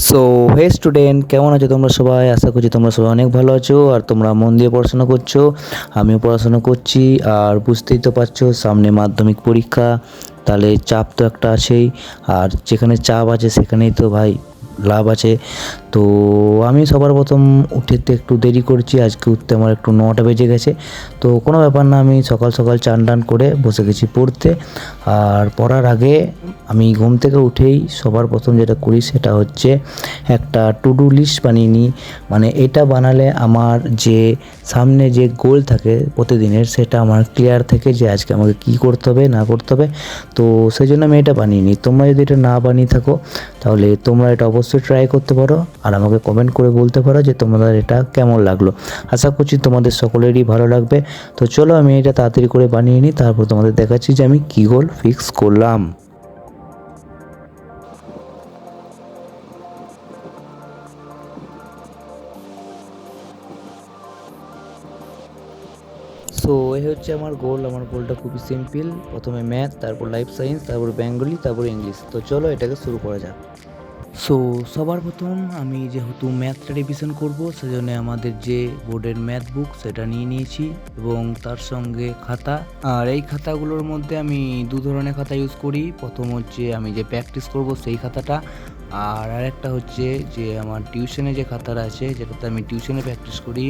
So hey student, কেমন আছো তোমরা সবাই? আশা করছি তোমরা সবাই অনেক ভালো আছো আর তোমরা মন দিয়ে পড়াশোনা করছো। আমিও পড়াশোনা করছি। আর বুঝতেই তো পারছো, সামনে মাধ্যমিক পরীক্ষা, তাহলে চাপ তো একটা আছেই। আর যেখানে চাপ আছে সেখানেই তো ভাই লাভ আছে। তো আমি সবার প্রথম উঠতে একটু দেরি করছি, আজকে উঠতে আমার একটু 9টা বেজে গেছে। তো কোনো ব্যাপার না, আমি সকাল সকাল চান টান করে বসে গেছি পড়তে। আর পড়ার আগে আমি ঘুম থেকে উঠেই সবার প্রথম যেটা করি সেটা হচ্ছে একটা টু ডু লিস্ট বানিয়ে নিই। মানে এটা বানালে আমার যে সামনে যে গোল থাকে প্রতিদিনের, সেটা আমার ক্লিয়ার থেকে যে আজকে আমাকে কী করতে হবে না করতে হবে। তো সেই জন্য আমি এটা বানিয়ে নিই। তোমরা যদি এটা না বানিয়ে থাকো তাহলে তোমরা এটা অবশ্যই ট্রাই করতে পারো আর আমাকে কমেন্ট করে বলতে পারো যে তোমাদের এটা কেমন লাগলো। আশা করছি তোমাদের সকলেরই ভালো লাগবে। তো চলো আমি এটা তাড়াতাড়ি করে বানিয়ে নিই, তারপর তোমাদের দেখাচ্ছি যে আমি কী গোল ফিক্স করলাম। সো এই হচ্ছে আমার গোল। আমার গোলটা খুবই সিম্পল, প্রথমে ম্যাথ, তারপর লাইফ সায়েন্স, তারপর বেঙ্গলি, তারপর ইংলিশ। তো চলো এটাকে শুরু করা যাক। সো সবার প্রথম আমি যেহেতু ম্যাথটা রিভিশন করব, সেজন্য আমাদের যে বোর্ডের ম্যাথ বুক সেটা নিয়ে নিয়েছি এবং তার সঙ্গে খাতা। আর এই খাতাগুলোর মধ্যে আমি দু ধরনের খাতা ইউজ করি। প্রথম হচ্ছে আমি যে প্র্যাকটিস করব সেই খাতাটা, আর আরেকটা হচ্ছে যে আমার টিউশনে যে খাতাটা আছে, যেটাতে আমি টিউশনে প্র্যাকটিস করি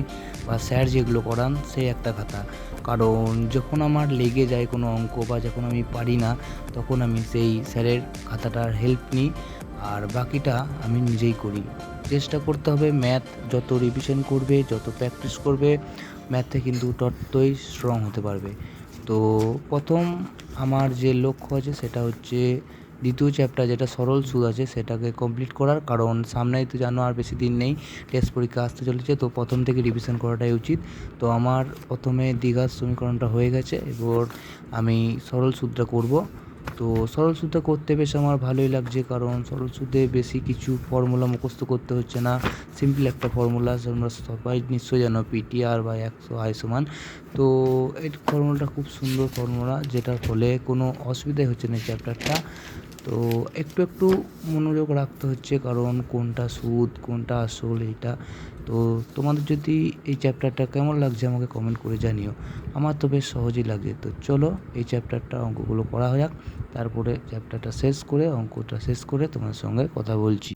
বা স্যার যেগুলো করান, সেই একটা খাতা। কারণ যখন আমার লেগে যায় কোনো অঙ্ক বা যখন আমি পারি না, তখন আমি সেই স্যারের খাতাটার হেল্প নিই আর বাকিটা আমি নিজেই করি। চেষ্টা করতে হবে ম্যাথ যত রিভিশন করবে, যত প্র্যাকটিস করবে, ম্যাথে কিন্তু ততই স্ট্রং হতে পারবে। তো প্রথম আমার যে লক্ষ্য আছে সেটা হচ্ছে দ্বিতীয় চ্যাপ্টার যেটা সরল সুদ আছে সেটাকে কমপ্লিট করার। কারণ সামনেই তো জানো আর বেশি দিন নেই, টেস্ট পরীক্ষা আসতে চলেছে, তো প্রথম থেকে রিভিশন করাটাই উচিত। তো আমার প্রথমে দ্বিঘাত সমীকরণটা হয়ে গেছে, এবার আমি সরল সুদটা করব। তো সরল সুদটা করতে বেশ আমার ভালোই লাগছে, কারণ সরল সুদে বেশি কিছু ফর্মুলা মুখস্থ করতে হচ্ছে না। সিম্পল একটা ফর্মুলা, তোমরা সবাই নিশ্চয়ই জানো, পিটিআর বাই 100 সমান। তো এই ফর্মুলাটা খুব সুন্দর ফর্মুলা, যেটার ফলে কোনো অসুবিধাই হচ্ছে না চ্যাপ্টারটা। তো একটু একটু মনোযোগ রাখতে হচ্ছে, কারণ কোনটা সুদ কোনটা আসল এইটা। তো তোমাদের যদি এই চ্যাপ্টারটা কেমন লাগছে আমাকে কমেন্ট করে জানিও। আমার তো বেশ সহজই লাগে। তো চলো এই চ্যাপ্টারটা অঙ্কগুলো করা যাক, তারপরে চ্যাপ্টারটা শেষ করে অঙ্কটা শেষ করে তোমার সঙ্গে কথা বলছি।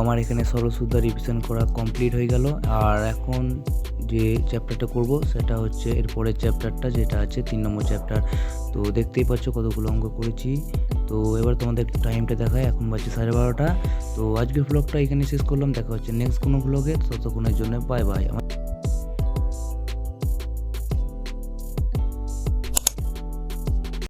আমার এখানে সরল সুদটা রিভিশন করা কমপ্লিট হয়ে গেল। আর এখন যে চ্যাপ্টারটা করব সেটা হচ্ছে এর পরের চ্যাপ্টারটা, যেটা আছে 3 নম্বর চ্যাপ্টার। তো দেখতেই পাচ্ছ কতগুলো অঙ্ক করেছি। তো এবার তোমাদের টাইমটা দেখায়, এখন বাজছে 12:30। তো আজকের ব্লগটা এখানে শেষ করলাম, দেখা হচ্ছে নেক্সট কোনো ব্লগে। ততক্ষণের জন্য বাই বাই।